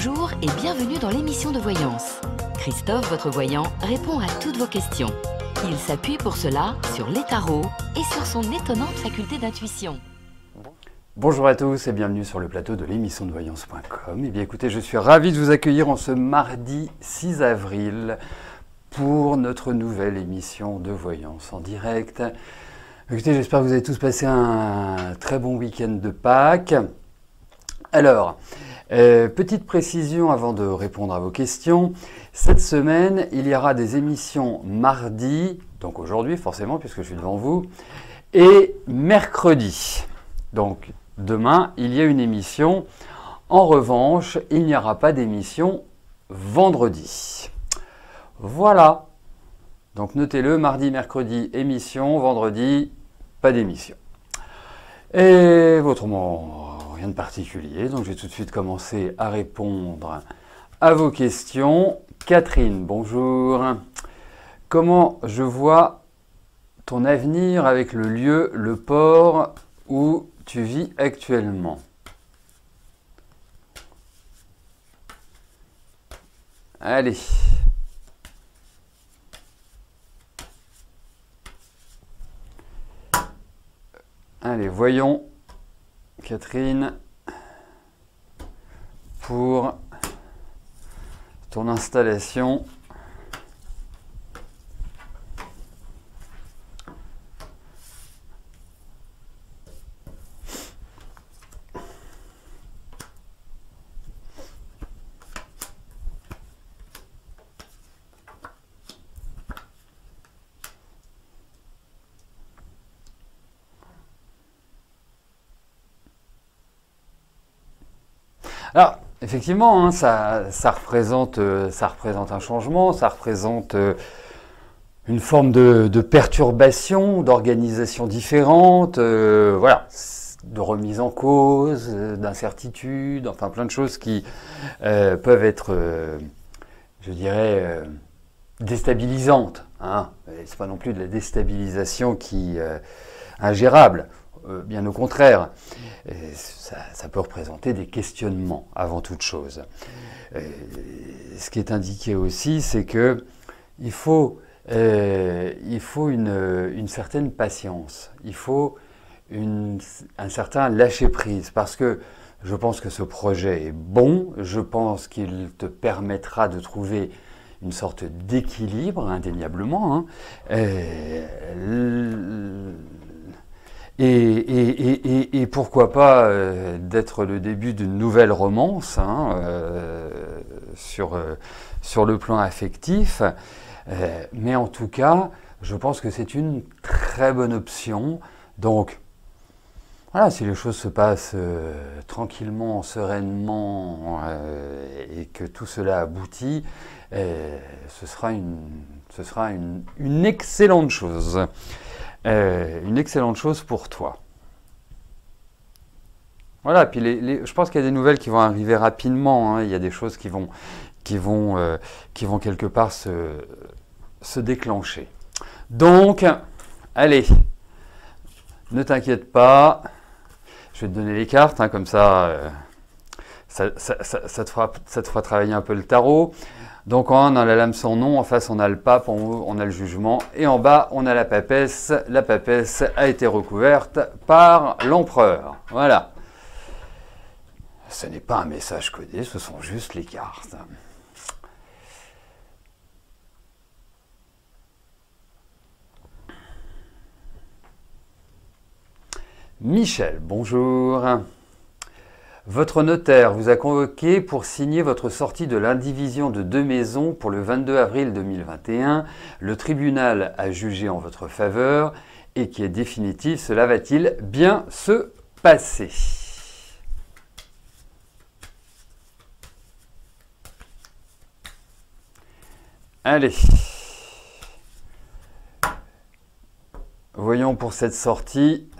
Bonjour et bienvenue dans l'émission de voyance. Christophe, votre voyant, répond à toutes vos questions. Il s'appuie pour cela sur les tarots et sur son étonnante faculté d'intuition. Bonjour à tous et bienvenue sur le plateau de l'émission de voyance.com. Eh bien écoutez, je suis ravi de vous accueillir en ce mardi 6 avril pour notre nouvelle émission de voyance en direct. Écoutez, j'espère que vous avez tous passé un très bon week-end de Pâques. Alors, petite précision avant de répondre à vos questions. Cette semaine, il y aura des émissions mardi, donc aujourd'hui forcément puisque je suis devant vous, et mercredi. Donc demain, il y a une émission. En revanche, il n'y aura pas d'émission vendredi. Voilà. Donc notez-le, mardi, mercredi, émission, vendredi, pas d'émission. Et autrement, rien de particulier. Donc je vais tout de suite commencer à répondre à vos questions. Catherine, bonjour. Comment je vois ton avenir avec le lieu, le port où tu vis actuellement? Allez. Allez, voyons, Catherine, pour ton installation. Alors, effectivement, hein, ça représente un changement, ça représente une forme de perturbation, d'organisation différente, voilà, de remise en cause, d'incertitude, enfin plein de choses qui peuvent être, je dirais, déstabilisantes. Hein. C'est pas non plus de la déstabilisation qui ingérable. Bien au contraire, ça peut représenter des questionnements avant toute chose. Ce qui est indiqué aussi, c'est que il faut une certaine patience, il faut un certain lâcher-prise, parce que je pense que ce projet est bon, je pense qu'il te permettra de trouver une sorte d'équilibre, indéniablement, hein. Et pourquoi pas d'être le début d'une nouvelle romance, hein, sur le plan affectif. Mais en tout cas, je pense que c'est une très bonne option. Donc, voilà, si les choses se passent tranquillement, sereinement, et que tout cela aboutit, ce sera une excellente chose. Une excellente chose pour toi. Voilà, puis je pense qu'il y a des nouvelles qui vont arriver rapidement, hein. Il y a des choses qui vont quelque part se déclencher. Donc, allez, ne t'inquiète pas, je vais te donner les cartes, hein, comme ça, ça te fera travailler un peu le tarot. Donc en haut, on a la lame sans nom, en face on a le pape, en haut on a le jugement, et en bas on a la papesse. La papesse a été recouverte par l'empereur. Voilà. Ce n'est pas un message codé, ce sont juste les cartes. Michel, bonjour. Votre notaire vous a convoqué pour signer votre sortie de l'indivision de 2 maisons pour le 22 avril 2021. Le tribunal a jugé en votre faveur et qui est définitif. Cela va-t-il bien se passer? Allez. Voyons pour cette sortie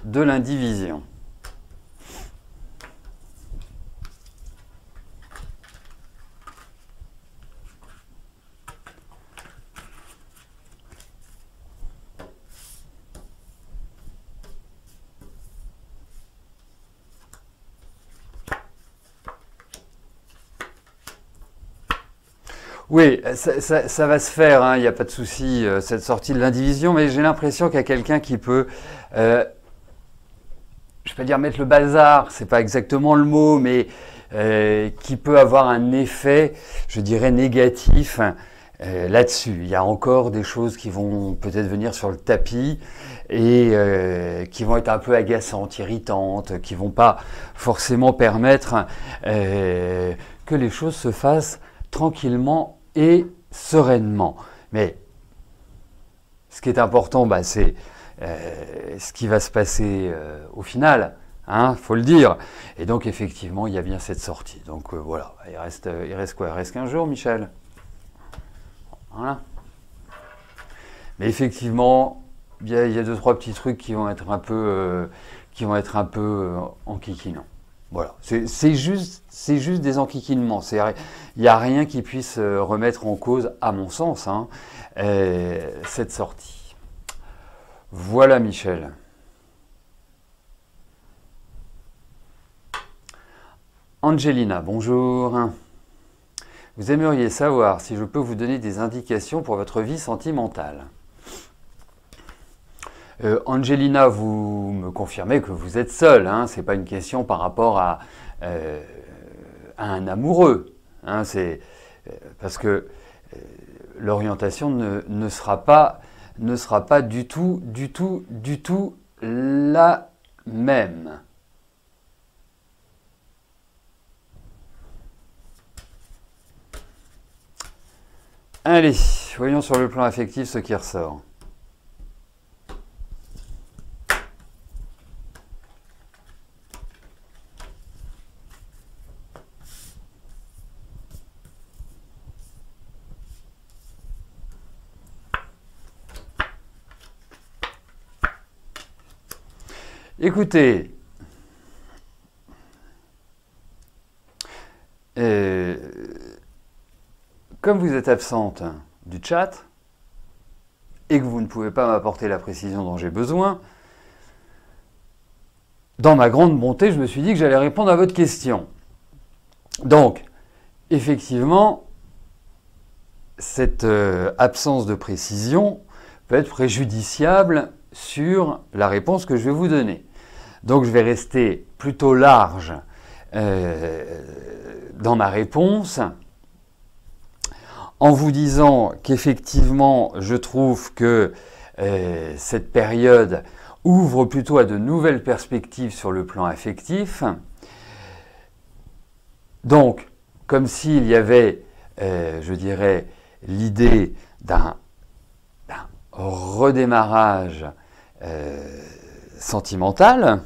de l'indivision. Oui, ça va se faire, hein, il n'y a pas de souci, cette sortie de l'indivision, mais j'ai l'impression qu'il y a quelqu'un qui peut, je ne vais pas dire mettre le bazar, c'est pas exactement le mot, mais qui peut avoir un effet, je dirais, négatif là-dessus. Il y a encore des choses qui vont peut-être venir sur le tapis et qui vont être un peu agaçantes, irritantes, qui vont pas forcément permettre que les choses se fassent tranquillement et sereinement. Mais ce qui est important, bah, c'est ce qui va se passer au final, hein, faut le dire. Et donc effectivement, il y a bien cette sortie. Donc voilà, il reste quoi? Il reste 15 jours, Michel. Voilà. Mais effectivement, il y a deux, trois petits trucs qui vont être un peu, enquiquinants. Voilà, c'est juste des enquiquinements. Il n'y a rien qui puisse remettre en cause, à mon sens, hein, cette sortie. Voilà, Michel. Angelina, bonjour. Vous aimeriez savoir si je peux vous donner des indications pour votre vie sentimentale. Angelina, vous me confirmez que vous êtes seule, hein, ce n'est pas une question par rapport à un amoureux. Hein, parce que l'orientation ne sera pas du tout la même. Allez, voyons sur le plan affectif ce qui ressort. Écoutez, comme vous êtes absente du chat et que vous ne pouvez pas m'apporter la précision dont j'ai besoin, dans ma grande bonté, je me suis dit que j'allais répondre à votre question. Donc, effectivement, cette absence de précision peut être préjudiciable sur la réponse que je vais vous donner. Donc je vais rester plutôt large dans ma réponse en vous disant qu'effectivement je trouve que cette période ouvre plutôt à de nouvelles perspectives sur le plan affectif. Donc, comme s'il y avait, je dirais, l'idée d'un redémarrage sentimental,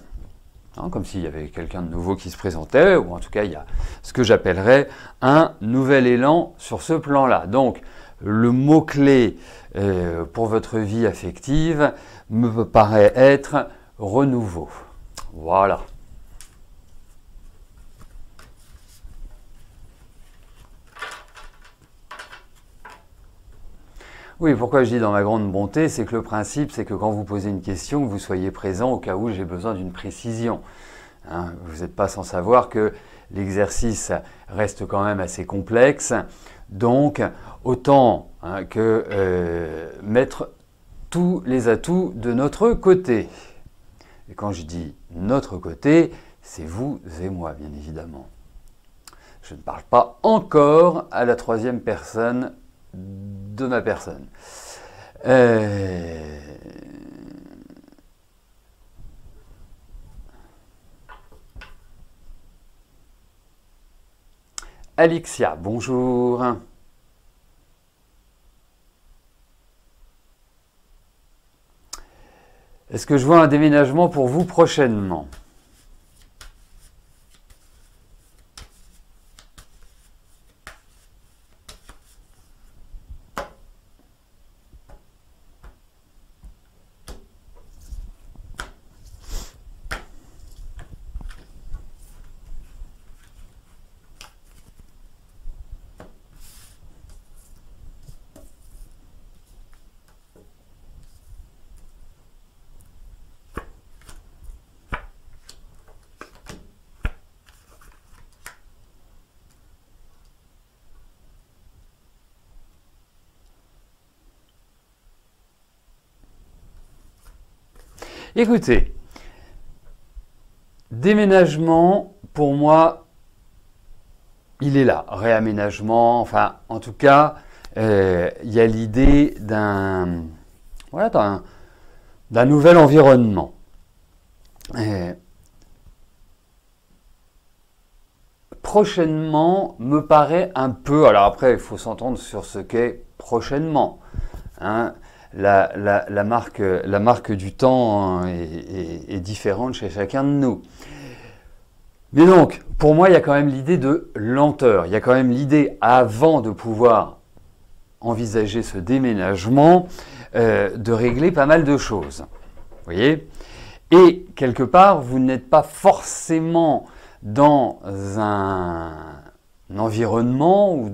hein, comme s'il y avait quelqu'un de nouveau qui se présentait, ou en tout cas il y a ce que j'appellerais un nouvel élan sur ce plan-là. Donc le mot-clé pour votre vie affective me paraît être renouveau. Voilà. Oui, pourquoi je dis dans ma grande bonté, c'est que le principe, c'est que quand vous posez une question, que vous soyez présent au cas où j'ai besoin d'une précision. Hein, vous n'êtes pas sans savoir que l'exercice reste quand même assez complexe, donc autant que mettre tous les atouts de notre côté. Et quand je dis notre côté, c'est vous et moi, bien évidemment. Je ne parle pas encore à la troisième personne de ma personne. Alexia, bonjour. Est-ce que je vois un déménagement pour vous prochainement ? Écoutez, déménagement, pour moi, il est là. Réaménagement, enfin, en tout cas, il y a l'idée d'un nouvel environnement. Prochainement me paraît un peu, alors après il faut s'entendre sur ce qu'est prochainement, hein. La marque du temps est différente chez chacun de nous. Mais donc, pour moi, il y a quand même l'idée de lenteur. Il y a quand même l'idée, avant de pouvoir envisager ce déménagement, de régler pas mal de choses. Vous voyez? Et quelque part, vous n'êtes pas forcément dans un environnement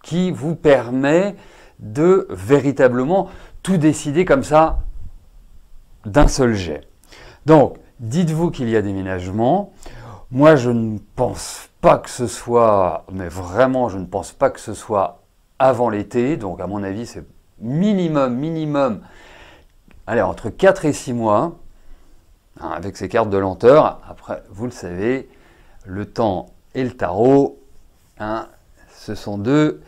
qui vous permet de véritablement tout décider comme ça d'un seul jet. Donc, dites-vous qu'il y a déménagement. Moi, je ne pense pas que ce soit, mais vraiment, je ne pense pas que ce soit avant l'été. Donc, à mon avis, c'est minimum, allez, entre 4 et 6 mois, hein, avec ces cartes de lenteur. Après, vous le savez, le temps et le tarot, hein, ce sont deux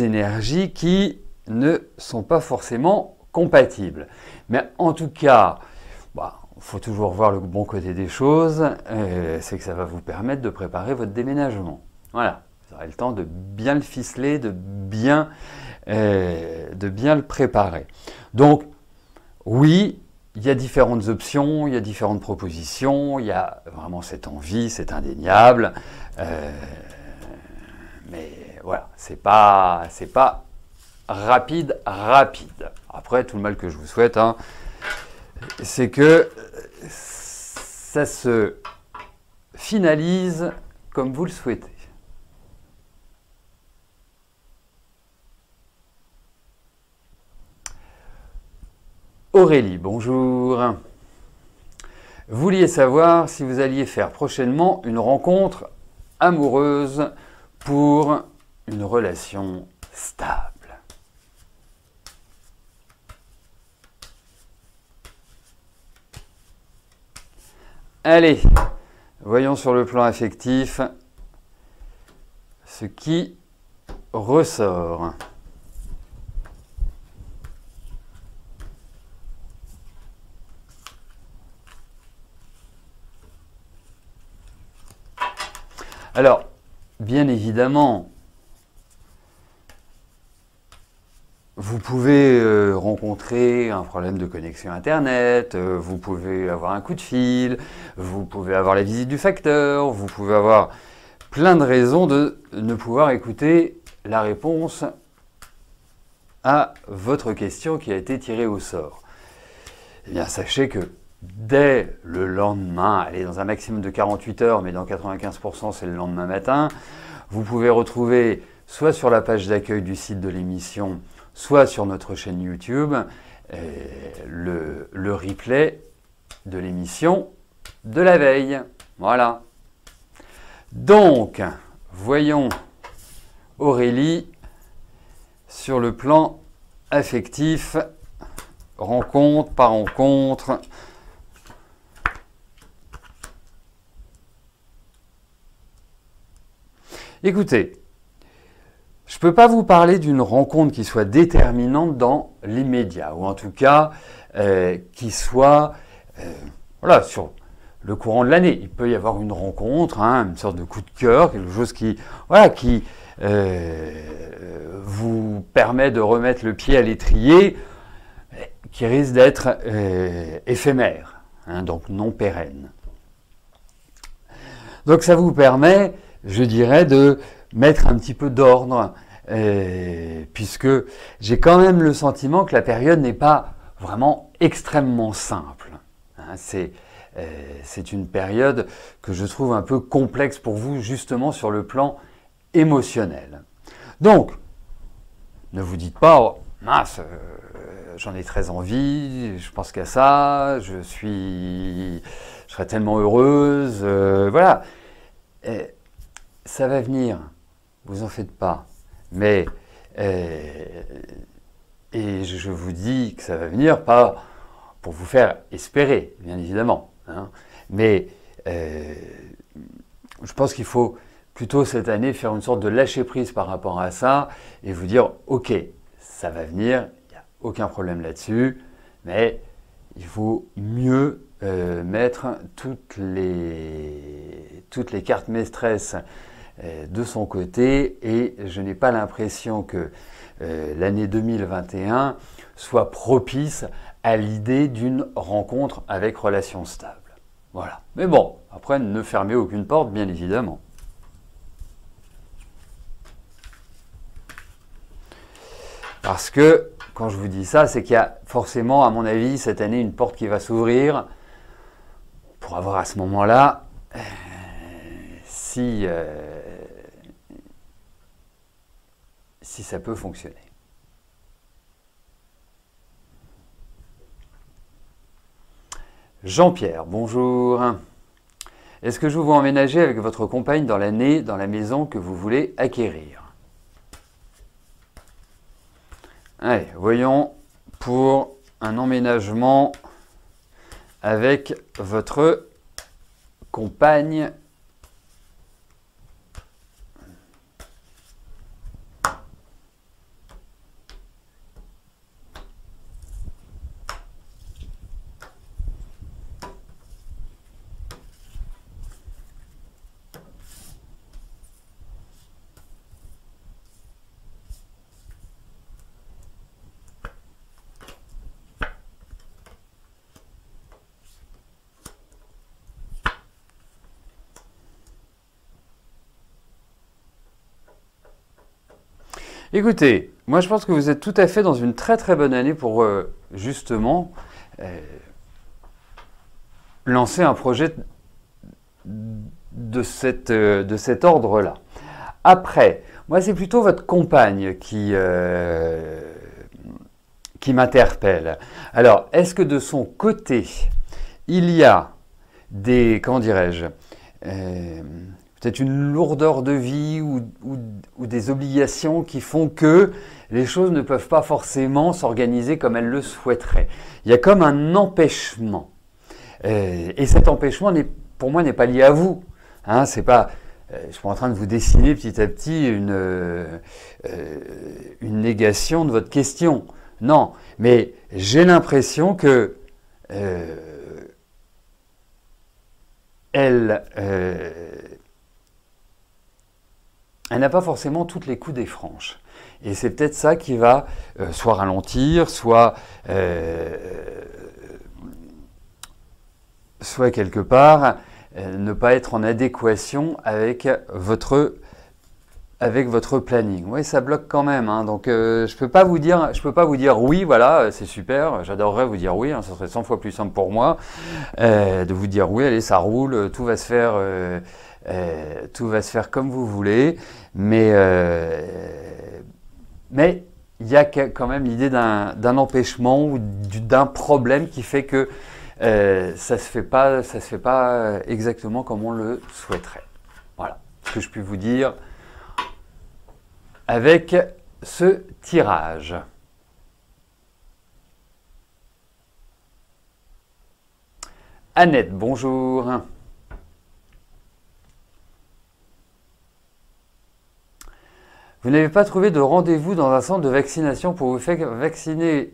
énergies qui ne sont pas forcément compatibles. Mais en tout cas, il faut toujours voir le bon côté des choses, c'est que ça va vous permettre de préparer votre déménagement. Voilà, vous aurez le temps de bien le ficeler, de bien le préparer. Donc, oui, il y a différentes options, il y a différentes propositions, il y a vraiment cette envie, c'est indéniable. Mais voilà, c'est pas rapide. Après, tout le mal que je vous souhaite, hein, c'est que ça se finalise comme vous le souhaitez. Aurélie, bonjour. Vous vouliez savoir si vous alliez faire prochainement une rencontre amoureuse pour une relation stable. Allez, voyons sur le plan affectif ce qui ressort. Alors, bien évidemment, vous pouvez rencontrer un problème de connexion Internet, vous pouvez avoir un coup de fil, vous pouvez avoir la visite du facteur, vous pouvez avoir plein de raisons de ne pouvoir écouter la réponse à votre question qui a été tirée au sort. Eh bien, sachez que dès le lendemain, allez, dans un maximum de 48 heures, mais dans 95% c'est le lendemain matin, vous pouvez retrouver soit sur la page d'accueil du site de l'émission, soit sur notre chaîne YouTube, le replay de l'émission de la veille. Voilà. Donc, voyons Aurélie sur le plan affectif, rencontre par rencontre. Écoutez, je ne peux pas vous parler d'une rencontre qui soit déterminante dans l'immédiat, ou en tout cas qui soit voilà, sur le courant de l'année. Il peut y avoir une rencontre, hein, une sorte de coup de cœur, quelque chose qui vous permet de remettre le pied à l'étrier, qui risque d'être éphémère, hein, donc non pérenne. Donc ça vous permet, je dirais, de mettre un petit peu d'ordre, puisque j'ai quand même le sentiment que la période n'est pas vraiment extrêmement simple. Hein, c'est une période que je trouve un peu complexe pour vous, justement sur le plan émotionnel. Donc, ne vous dites pas, oh, mince, j'en ai très envie, je pense qu'à ça, je serais tellement heureuse, voilà. Ça va venir, vous en faites pas, mais Et je vous dis que ça va venir, pas pour vous faire espérer, bien évidemment, hein, mais je pense qu'il faut plutôt cette année faire une sorte de lâcher prise par rapport à ça et vous dire ok, ça va venir, il n'y a aucun problème là-dessus, mais il vaut mieux mettre toutes les cartes maîtresses de son côté et je n'ai pas l'impression que l'année 2021 soit propice à l'idée d'une rencontre avec relation stable. Voilà. Mais bon, après, ne fermez aucune porte, bien évidemment. Parce que, quand je vous dis ça, c'est qu'il y a forcément, à mon avis, cette année, une porte qui va s'ouvrir pour avoir à ce moment-là, si ça peut fonctionner. Jean-Pierre, bonjour. Est-ce que je vous emménager avec votre compagne dans l'année, dans la maison que vous voulez acquérir? Allez, voyons pour un emménagement avec votre compagne. Écoutez, moi je pense que vous êtes tout à fait dans une très très bonne année pour justement lancer un projet de cet ordre-là. Après, moi c'est plutôt votre compagne qui m'interpelle. Alors, est-ce que de son côté, il y a des, comment dirais-je, peut-être une lourdeur de vie ou des obligations qui font que les choses ne peuvent pas forcément s'organiser comme elle le souhaiterait. Il y a comme un empêchement. Et cet empêchement, pour moi, n'est pas lié à vous. Hein, c'est pas, je suis pas en train de vous dessiner petit à petit une négation de votre question. Non, mais j'ai l'impression que elle n'a pas forcément toutes les coups des franches. Et c'est peut-être ça qui va soit ralentir, soit quelque part ne pas être en adéquation avec votre planning. Oui, ça bloque quand même. Hein. Donc, je peux pas vous dire oui, voilà, c'est super. J'adorerais vous dire oui. Hein, ça serait 100 fois plus simple pour moi de vous dire oui, allez, ça roule, tout va se faire comme vous voulez. Mais il y a quand même l'idée d'un empêchement ou d'un problème qui fait que ça se fait pas exactement comme on le souhaiterait. Voilà ce que je puis vous dire avec ce tirage. Annette, bonjour. Vous n'avez pas trouvé de rendez-vous dans un centre de vaccination pour vous faire vacciner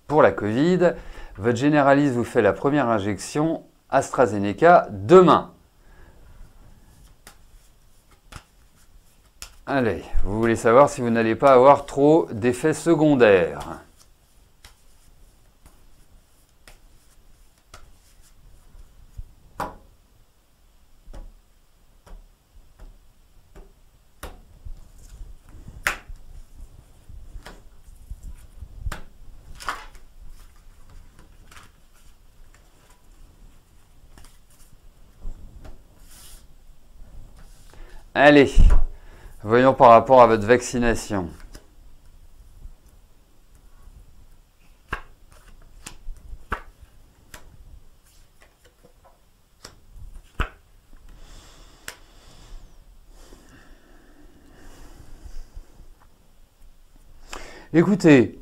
pour la Covid. Votre généraliste vous fait la première injection AstraZeneca demain. Allez, vous voulez savoir si vous n'allez pas avoir trop d'effets secondaires. Allez, voyons par rapport à votre vaccination. Écoutez,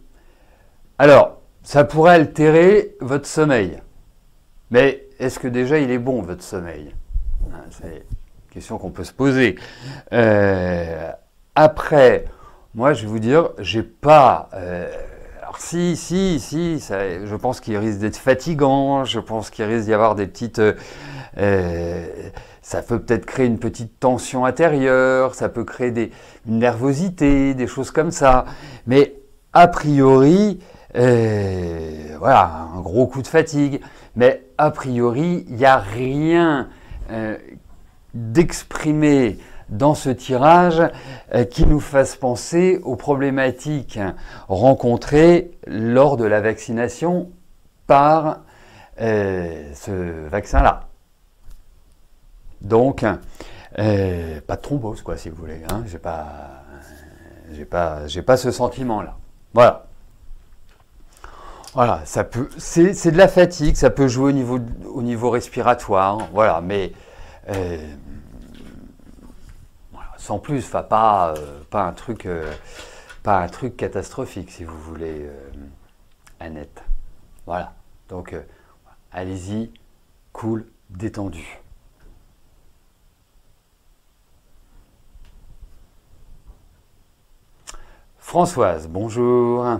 Alors, ça pourrait altérer votre sommeil. Mais est-ce que déjà il est bon, votre sommeil? C'est une question qu'on peut se poser. Après, moi, je vais vous dire, j'ai pas... alors si, je pense qu'il risque d'être fatigant, je pense qu'il risque d'y avoir des petites... ça peut peut-être créer une petite tension intérieure, ça peut créer une nervosité, des choses comme ça. Mais a priori, voilà, un gros coup de fatigue. Mais a priori, il n'y a rien d'exprimé dans ce tirage qui nous fasse penser aux problématiques rencontrées lors de la vaccination par ce vaccin-là. Donc, pas de thrombose, quoi, si vous voulez. Hein. J'ai pas ce sentiment-là. Voilà. Voilà, c'est de la fatigue, ça peut jouer au niveau respiratoire, voilà, mais voilà, sans plus, enfin, pas un truc catastrophique, si vous voulez, Annette. Voilà, donc allez-y, cool, détendu. Françoise, bonjour.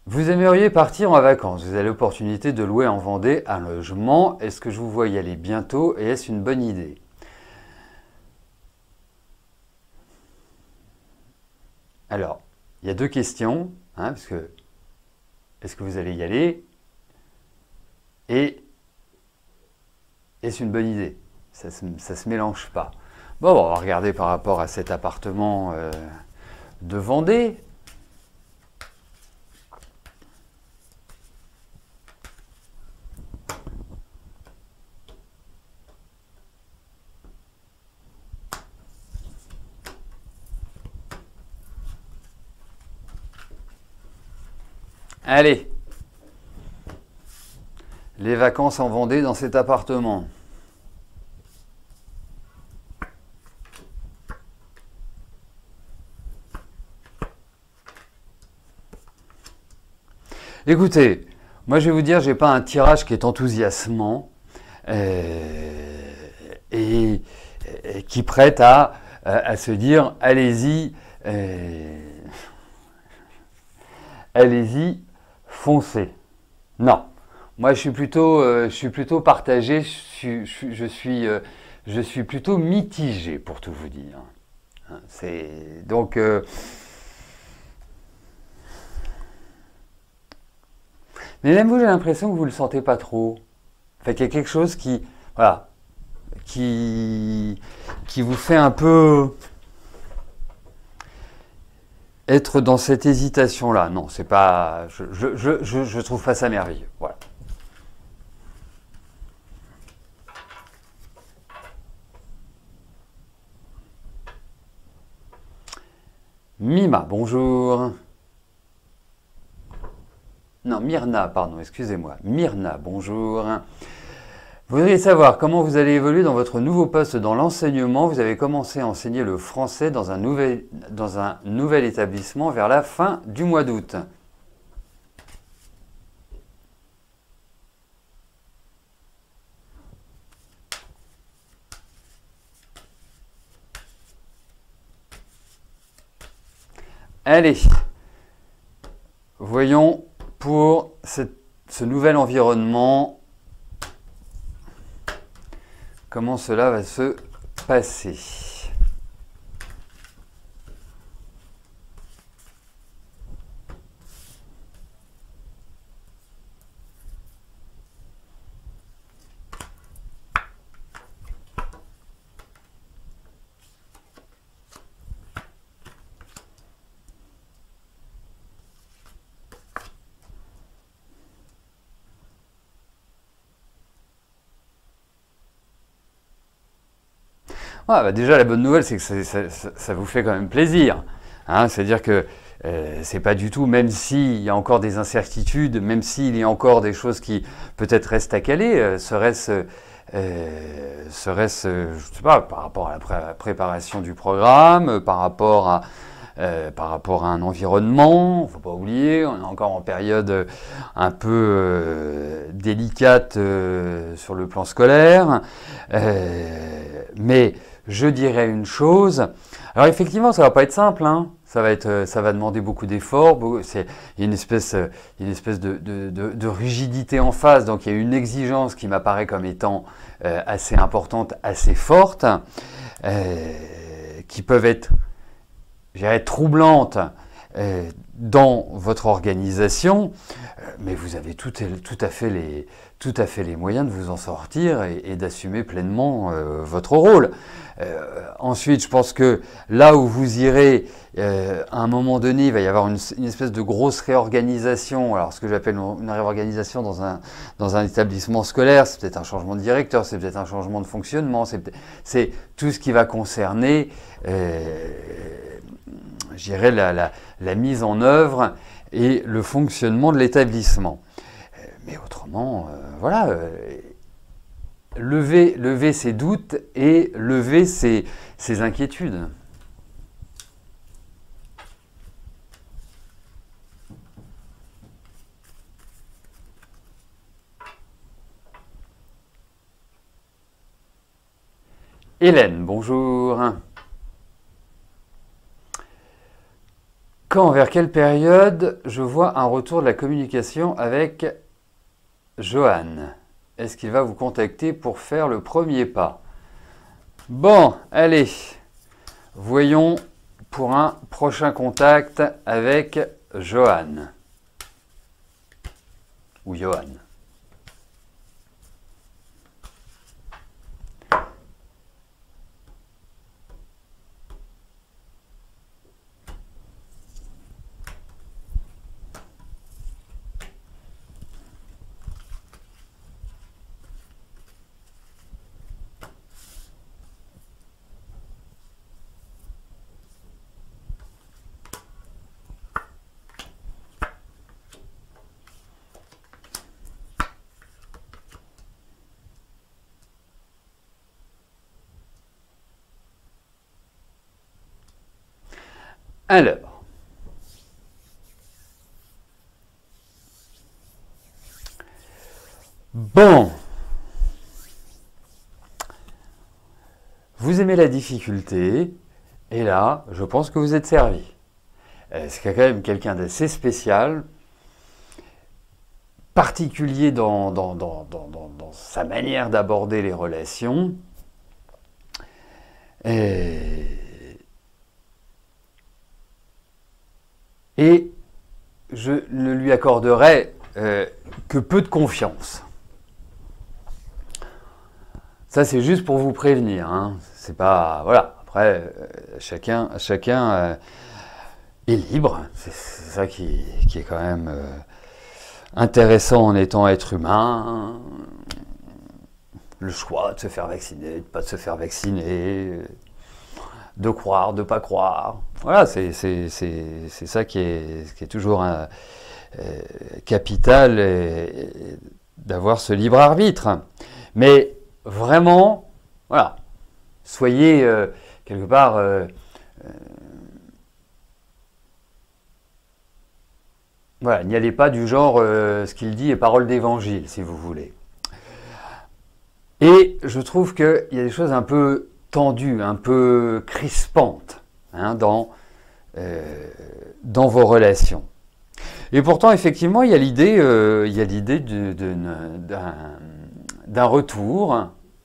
Vous aimeriez partir en vacances, vous avez l'opportunité de louer en Vendée un logement. Est-ce que je vous vois y aller bientôt et est-ce une bonne idée? Alors, il y a deux questions, hein, parce que est-ce que vous allez y aller et est-ce une bonne idée? Ça se mélange pas. Bon, on va regarder par rapport à cet appartement de Vendée. Allez, les vacances en Vendée dans cet appartement. Écoutez, moi je vais vous dire, j'ai pas un tirage qui est enthousiasmant et qui prête à se dire allez-y, allez-y, foncez. Non, moi je suis plutôt partagé, je suis plutôt mitigé pour tout vous dire. C'est donc mais même vous, j'ai l'impression que vous ne le sentez pas trop. Fait qu'il y a quelque chose qui, voilà, qui vous fait un peu être dans cette hésitation-là. Non, c'est pas, je trouve pas ça merveilleux. Voilà. Mima, bonjour. Non, Myrna, pardon, excusez-moi. Myrna, bonjour. Vous voudriez savoir comment vous allez évoluer dans votre nouveau poste dans l'enseignement. Vous avez commencé à enseigner le français dans un nouvel établissement vers la fin du mois d'août. Allez, voyons pour ce nouvel environnement, comment cela va se passer. Ah, bah déjà, la bonne nouvelle, c'est que ça vous fait quand même plaisir. Hein, c'est-à-dire que c'est pas du tout, même s'il y a encore des incertitudes, même s'il y a encore des choses qui peut-être restent à caler, serait-ce, je sais pas, par rapport à la préparation du programme, par rapport par rapport à un environnement. Il ne faut pas oublier, on est encore en période un peu délicate sur le plan scolaire. Mais je dirais une chose. Alors effectivement, ça va pas être simple, hein. Ça va demander beaucoup d'efforts. Il y a une espèce de rigidité en face. Donc il y a une exigence qui m'apparaît comme étant assez importante, assez forte, qui peuvent être, je dirais, troublantes dans votre organisation. Mais vous avez tout à fait les moyens de vous en sortir et d'assumer pleinement votre rôle. Ensuite, je pense que là où vous irez, à un moment donné, il va y avoir une espèce de grosse réorganisation. Alors, ce que j'appelle une réorganisation dans un établissement scolaire, c'est peut-être un changement de directeur, c'est peut-être un changement de fonctionnement, c'est tout ce qui va concerner, je dirais, la mise en œuvre et le fonctionnement de l'établissement. Mais autrement, voilà, lever ses doutes et lever ses inquiétudes. Hélène, bonjour. Quand, vers quelle période je vois un retour de la communication avec Johan? Est-ce qu'il va vous contacter pour faire le premier pas? Bon, allez, voyons pour un prochain contact avec Johan. Ou Johan. Alors, bon, vous aimez la difficulté, et là, je pense que vous êtes servi. C'est quand même quelqu'un d'assez spécial, particulier dans sa manière d'aborder les relations. Et je ne lui accorderai que peu de confiance. Ça, c'est juste pour vous prévenir, hein. C'est pas, voilà. Après, chacun est libre. C'est ça qui est quand même intéressant en étant être humain. Le choix de se faire vacciner, de pas de se faire vacciner, de croire, de pas croire. Voilà, c'est ça qui est toujours capital, d'avoir ce libre arbitre. Mais vraiment, voilà, soyez quelque part voilà, n'y allez pas du genre ce qu'il dit est parole d'évangile, si vous voulez. Et je trouve qu'il y a des choses un peu tendues, un peu crispantes, hein, dans vos relations. Et pourtant, effectivement, il y a l'idée d'un retour.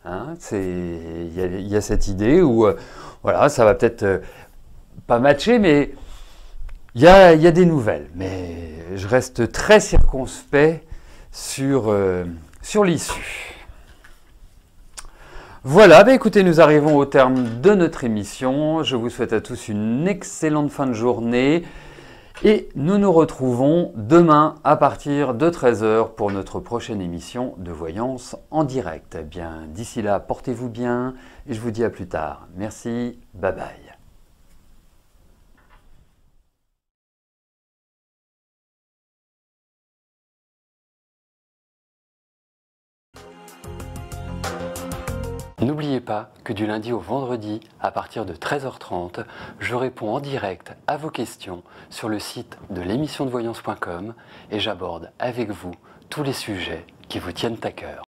Hein, il y a cette idée où, voilà, ça va peut-être pas matcher, mais il y a des nouvelles. Mais je reste très circonspect sur l'issue. Voilà, bah écoutez, nous arrivons au terme de notre émission. Je vous souhaite à tous une excellente fin de journée. Et nous nous retrouvons demain à partir de 13 h pour notre prochaine émission de voyance en direct. Eh bien, d'ici là, portez-vous bien et je vous dis à plus tard. Merci, bye bye. N'oubliez pas que du lundi au vendredi, à partir de 13h30, je réponds en direct à vos questions sur le site de l'émissiondevoyance.com et j'aborde avec vous tous les sujets qui vous tiennent à cœur.